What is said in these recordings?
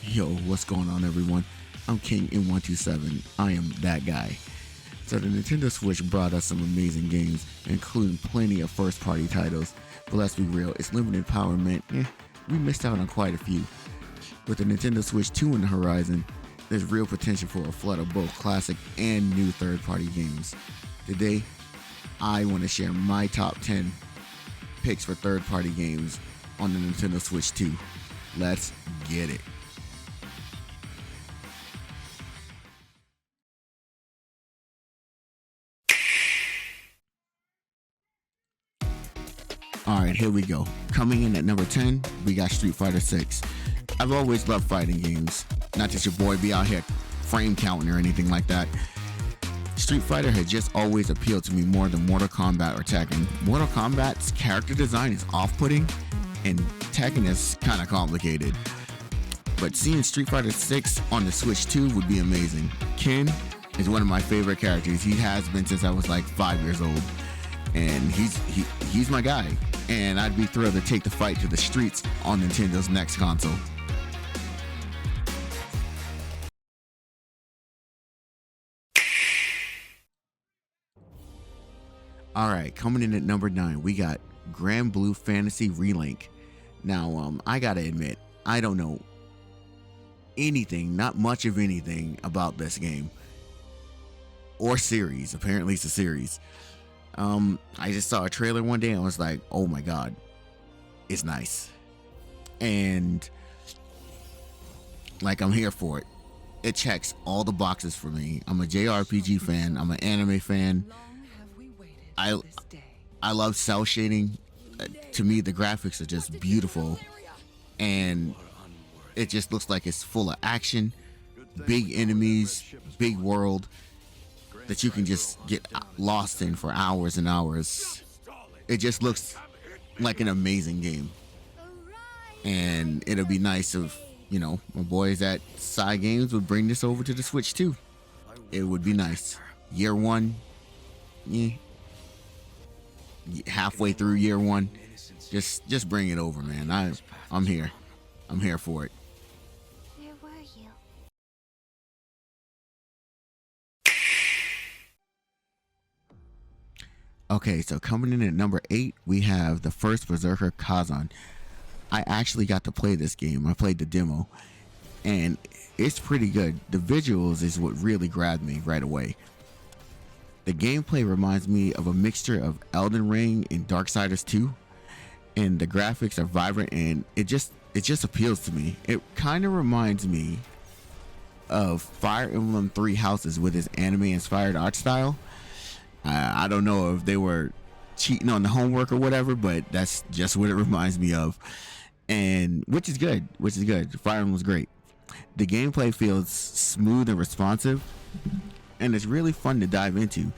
Yo, what's going on, everyone? I'm King N127. I am that guy. So the Nintendo Switch brought us some amazing games, including plenty of first-party titles. But let's be real, its limited power meant, we missed out on quite a few. With the Nintendo Switch 2 in the horizon, there's real potential for a flood of both classic and new third-party games. Today, I want to share my top 10 picks for third-party games on the Nintendo Switch 2. Let's get it. Alright, here we go. Coming in at number 10, we got Street Fighter 6. I've always loved fighting games. Not that your boy be out here frame counting or anything like that. Street Fighter had just always appealed to me more than Mortal Kombat or Tekken. Mortal Kombat's character design is off-putting, and Tekken is kind of complicated. But seeing Street Fighter 6 on the Switch 2 would be amazing. Ken is one of my favorite characters. He has been since I was like 5 years old. And he's my guy. And I'd be thrilled to take the fight to the streets on Nintendo's next console. Alright, coming in at number 9, we got Grand Blue Fantasy Relink. Now, I gotta admit, I don't know anything, not much of anything about this game. Or series. Apparently it's a series. I just saw a trailer one day and I was like, oh my god, it's nice. And like, I'm here for it. It checks all the boxes for me. I'm a JRPG fan. I'm an anime fan. I love cell shading. To me, the graphics are just beautiful. And it just looks like it's full of action, big enemies, big world that you can just get lost in for hours and hours. It just looks like an amazing game. And it'll be nice if, my boys at Psy Games would bring this over to the Switch too. It would be nice. Year one, halfway through year one, just bring it over, man. I'm here. I'm here for it. Where were you? Okay, so coming in at number 8, we have the first Berserker Kazan. I actually got to play this game. I played the demo, and it's pretty good. The visuals is what really grabbed me right away. The gameplay reminds me of a mixture of Elden Ring and Darksiders 2, and the graphics are vibrant, and it just appeals to me. It kind of reminds me of Fire Emblem Three Houses with its anime-inspired art style. I don't know if they were cheating on the homework or whatever, but that's just what it reminds me of. And which is good. Fire Emblem was great. The gameplay feels smooth and responsive, and it's really fun to dive into.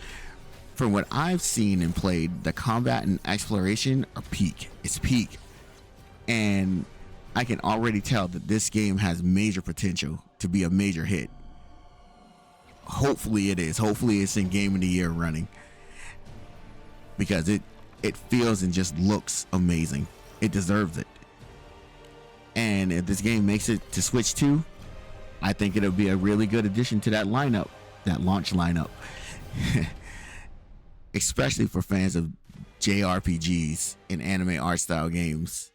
From what I've seen and played, the combat and exploration are peak. It's peak. And I can already tell that this game has major potential to be a major hit. Hopefully it is. Hopefully it's in Game of the Year running, because it feels and just looks amazing. It deserves it. And if this game makes it to Switch 2, I think it'll be a really good addition to that lineup, that launch lineup. Especially for fans of JRPGs and anime art style games.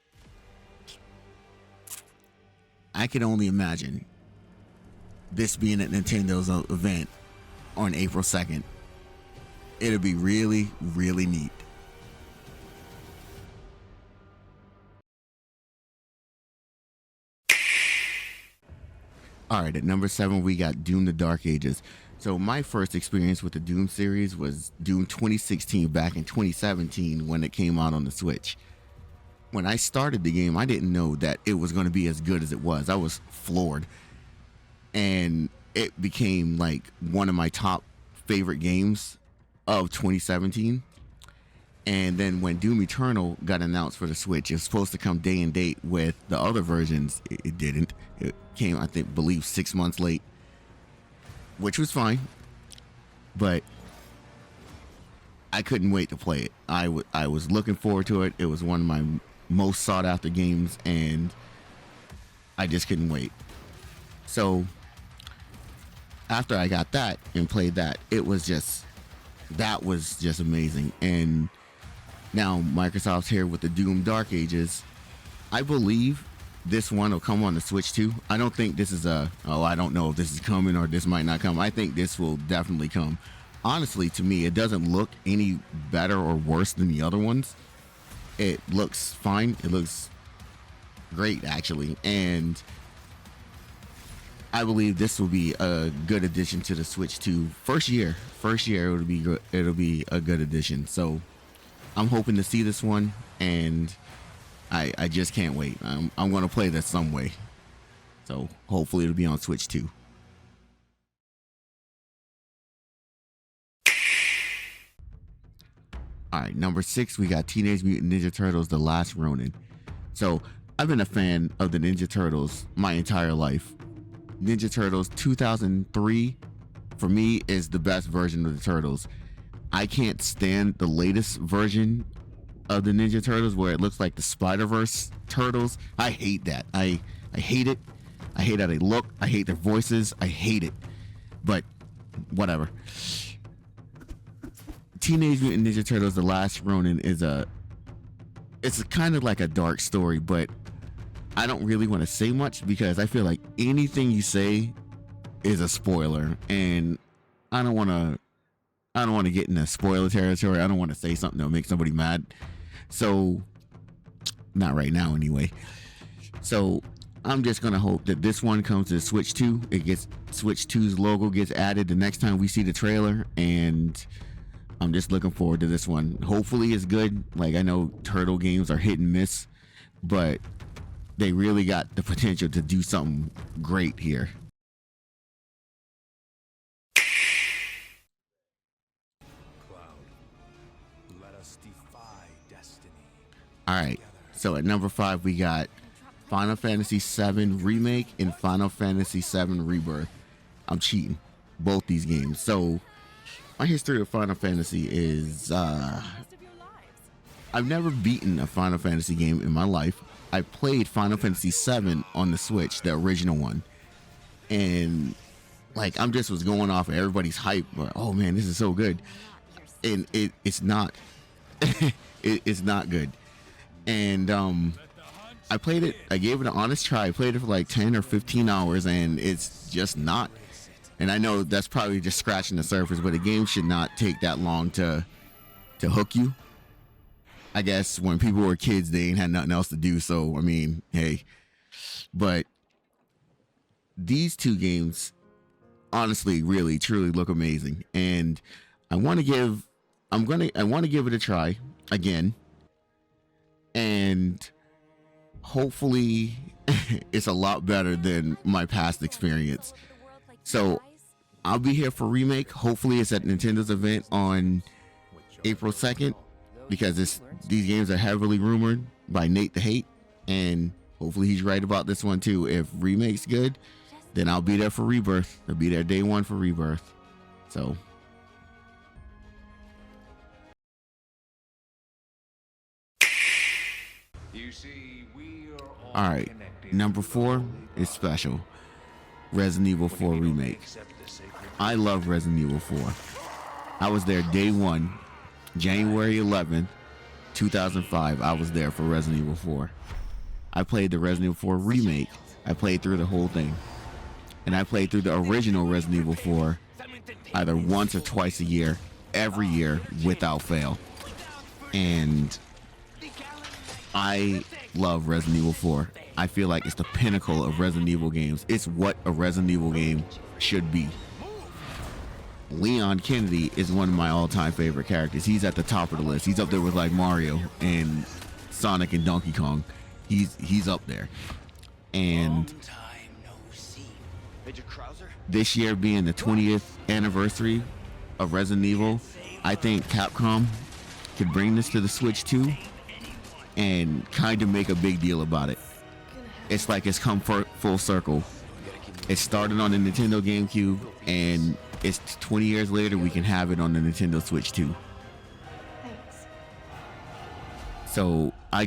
I can only imagine this being at Nintendo's event on April 2nd. It'll be really, really neat. Alright, at number 7, we got Doom: The Dark Ages. So my first experience with the Doom series was Doom 2016, back in 2017 when it came out on the Switch. When I started the game, I didn't know that it was going to be as good as it was. I was floored. And it became like one of my top favorite games of 2017. And then when Doom Eternal got announced for the Switch, it was supposed to come day and date with the other versions. It didn't. It came, I believe 6 months late, which was fine. But I couldn't wait to play it. I was looking forward to it. It was one of my most sought after games, and I just couldn't wait. So after I got that and played that, that was just amazing. And now Microsoft's here with the Doom Dark Ages. I believe this one will come on the Switch too. I don't think this is I don't know if this is coming or this might not come. I think this will definitely come. Honestly, to me, it doesn't look any better or worse than the other ones. It looks fine. It looks great, actually. And I believe this will be a good addition to the Switch 2. First year it'll be good. It'll be a good addition. So I'm hoping to see this one, and I just can't wait. I'm going to play this some way. So hopefully it'll be on Switch 2. All right, number 6, we got Teenage Mutant Ninja Turtles: The Last Ronin. So I've been a fan of the Ninja Turtles my entire life. Ninja Turtles 2003 for me is the best version of the Turtles. I can't stand the latest version of the Ninja Turtles where it looks like the Spider-Verse Turtles. I hate that. I hate it. I hate how they look. I hate their voices. I hate it. But whatever. Teenage Mutant Ninja Turtles: The Last Ronin it's kind of like a dark story, but I don't really want to say much because I feel like anything you say is a spoiler, and I don't want to get into spoiler territory. I don't want to say something that'll make somebody mad. So, not right now anyway. So, I'm just going to hope that this one comes to Switch 2. Switch 2's logo gets added the next time we see the trailer, and I'm just looking forward to this one. Hopefully it's good. Like, I know Turtle games are hit and miss, but they really got the potential to do something great here. Cloud, let us defy destiny. All right, so at number 5 we got Final Fantasy VII Remake and Final Fantasy VII Rebirth. I'm cheating, both these games. So my history of Final Fantasy is I've never beaten a Final Fantasy game in my life. I played Final Fantasy VII on the Switch, the original one, and like I'm just was going off of everybody's hype. But, oh man, this is so good, and it's not. It's not good. And I played it. I gave it an honest try. I played it for like 10 or 15 hours, and it's just not. And I know that's probably just scratching the surface, but a game should not take that long to hook you. I guess when people were kids, they ain't had nothing else to do. So, I mean, hey. But these two games, honestly, really, truly look amazing. And I want to give it a try again. And hopefully it's a lot better than my past experience. So I'll be here for Remake. Hopefully it's at Nintendo's event on April 2nd. Because these games are heavily rumored by Nate the Hate, and hopefully he's right about this one too. If Remake's good, then I'll be there for Rebirth. I'll be there day 1 for Rebirth. So You see, we are all right, number 4 is special. Resident Evil 4 Remake. I love Resident Evil 4. I was there day 1. January 11th, 2005, I was there for Resident Evil 4. I played the Resident Evil 4 Remake. I played through the whole thing. And I played through the original Resident Evil 4 either once or twice a year, every year, without fail. And I love Resident Evil 4. I feel like it's the pinnacle of Resident Evil games. It's what a Resident Evil game should be. Leon Kennedy is one of my all-time favorite characters. He's at the top of the list. He's up there with like Mario and Sonic and Donkey Kong. He's up there. And this year being the 20th anniversary of Resident Evil, I think Capcom could bring this to the Switch too and kind of make a big deal about it. It's like it's come full circle. It started on the Nintendo GameCube, and it's 20 years later we can have it on the Nintendo Switch too. Thanks. So I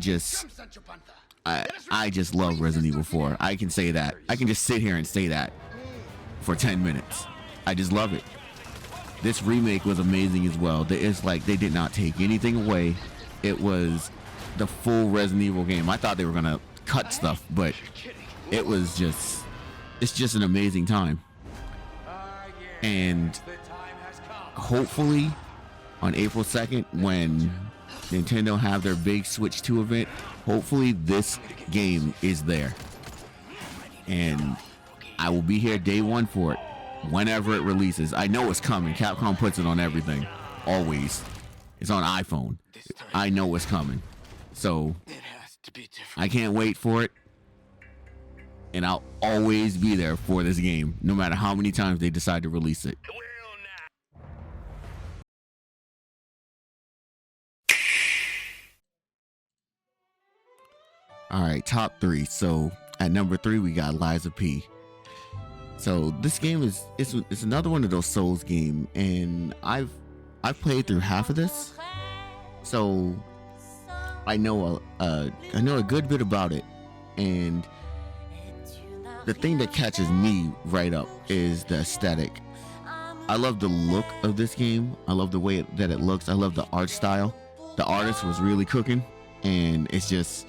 I just love Resident Evil 4. I can say that. I can just sit here and say that for 10 minutes. I just love it. This remake was amazing as well. It's like they did not take anything away. It was the full Resident Evil game. I thought they were gonna cut stuff, but it's just an amazing time. And hopefully on April 2nd, when Nintendo have their big Switch 2 event, hopefully this game is there. And I will be here day one for it, whenever it releases. I know it's coming. Capcom puts it on everything, always. It's on iPhone. I know it's coming. So I can't wait for it. And I'll always be there for this game, no matter how many times they decide to release it. All right, top 3. So at number 3, we got Lies of P. So this game it's another one of those Souls game, and I've played through half of this, so I know a good bit about it. And the thing that catches me right up is the aesthetic. I love the look of this game. I love the way that it looks. I love the art style. The artist was really cooking, and it's just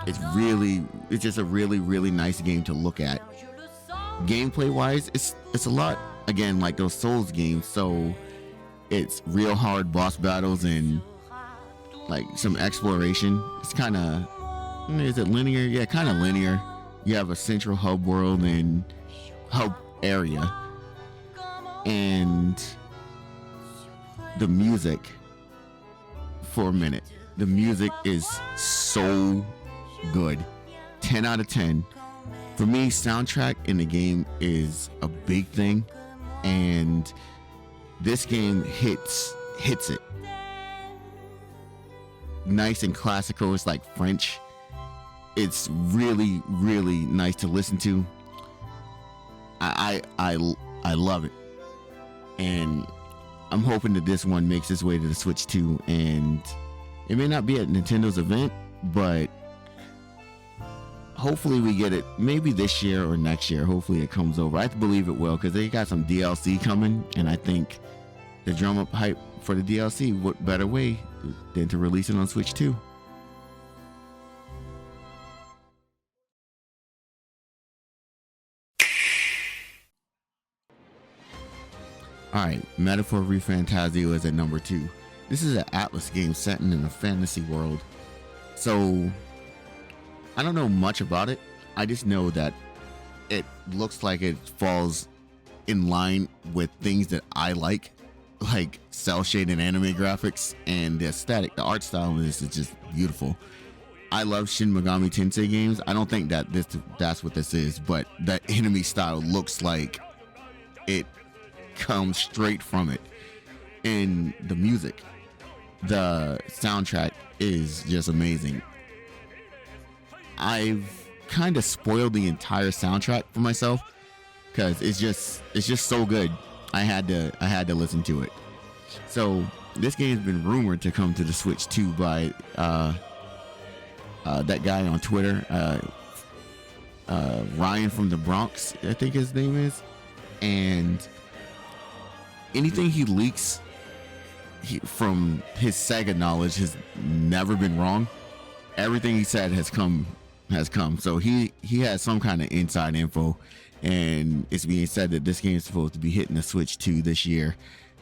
a really nice game to look at. Gameplay wise, it's a lot, again, like those Souls games, so it's real hard boss battles and like some exploration. It's kind of, is it linear? Yeah, kind of linear. You have a central hub world and hub area, and the music, for a minute, the music is so good. 10 out of 10. For me, soundtrack in the game is a big thing, and this game hits it. Nice and classical. It's like French. It's really, really nice to listen to. I love it, and I'm hoping that this one makes its way to the Switch 2, and it may not be at Nintendo's event, but hopefully we get it maybe this year or next year. Hopefully it comes over. I believe it will, because they got some DLC coming, and I think the drum up hype for the DLC, what better way than to release it on Switch 2? Alright, Metaphor ReFantazio is at number 2. This is an Atlas game set in a fantasy world. So I don't know much about it. I just know that it looks like it falls in line with things that I like cell shaded anime graphics, and the aesthetic, the art style of this is just beautiful. I love Shin Megami Tensei games. I don't think that that's what this is, but the enemy style looks like it comes straight from it. And the music, the soundtrack is just amazing. I've kind of spoiled the entire soundtrack for myself because it's just so good. I had to listen to it. So this game's been rumored to come to the Switch 2 by that guy on Twitter, Ryan from the Bronx, I think his name is. And anything he leaks from his Sega knowledge has never been wrong. Everything he said has come. So he has some kind of inside info, and it's being said that this game is supposed to be hitting the Switch 2 this year,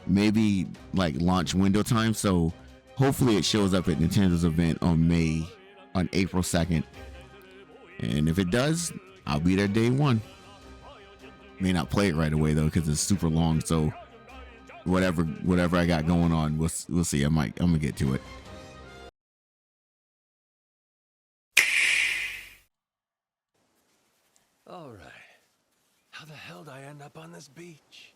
maybe like launch window time. So hopefully it shows up at Nintendo's event on April 2nd. And if it does, I'll be there day one. May not play it right away though, because it's super long. So whatever I got going on, we'll see. I'm gonna get to it. All right. How the hell did I end up on this beach?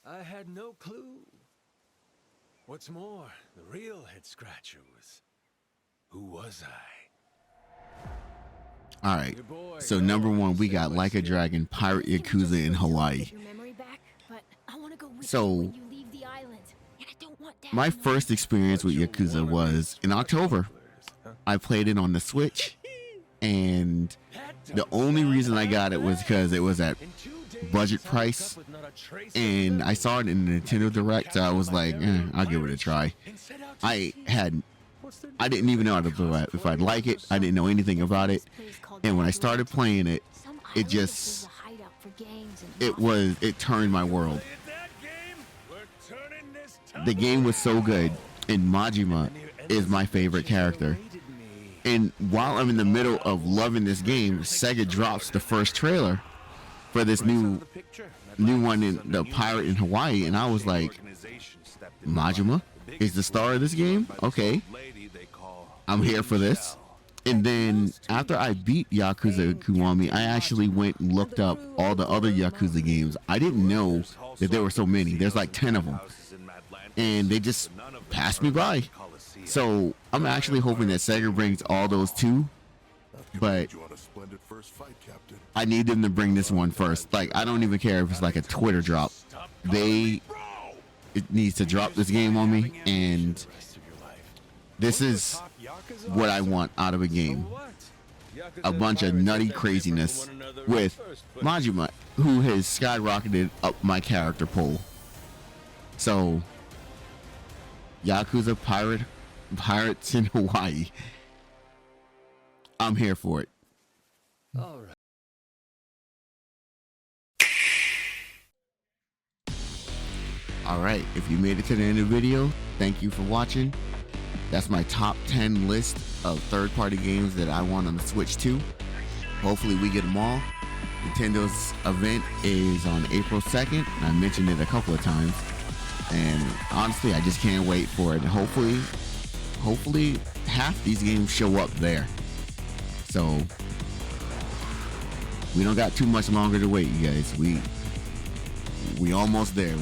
I had no clue. What's more, the real head scratcher was, who was I? All right. So number 1, we got Like a Dragon, Pirate Yakuza in Hawaii. So my first experience with Yakuza was in October. I played it on the Switch, and the only reason I got it was because it was at budget price, and I saw it in the Nintendo Direct, so I was like, I'll give it a try. I didn't even know how to play it. If I'd like it, I didn't know anything about it, and when I started playing it, it turned my world. The game was so good, and Majima is my favorite character. And while I'm in the middle of loving this game, Sega drops the first trailer for this new one in the Pirate in Hawaii, and I was like, Majima is the star of this game? Okay, I'm here for this. And then after I beat Yakuza Kiwami, I actually went and looked up all the other Yakuza games. I didn't know that there were so many. There's like 10 of them, and they just passed me by. So I'm actually hoping that Sega brings all those too, but I need them to bring this one first. Like, I don't even care if it's like a Twitter drop. It needs to drop this game on me, and this is what I want out of a game. A bunch of nutty craziness with Majima, who has skyrocketed up my character pool. So, Yakuza Pirates in Hawaii. I'm here for it. All right. Alright, if you made it to the end of the video, thank you for watching. That's my top 10 list of third-party games that I want on the Switch 2. Hopefully we get them all. Nintendo's event is on April 2nd. I mentioned it a couple of times. And honestly, I just can't wait for it. Hopefully half these games show up there. So we don't got too much longer to wait, you guys. We almost there.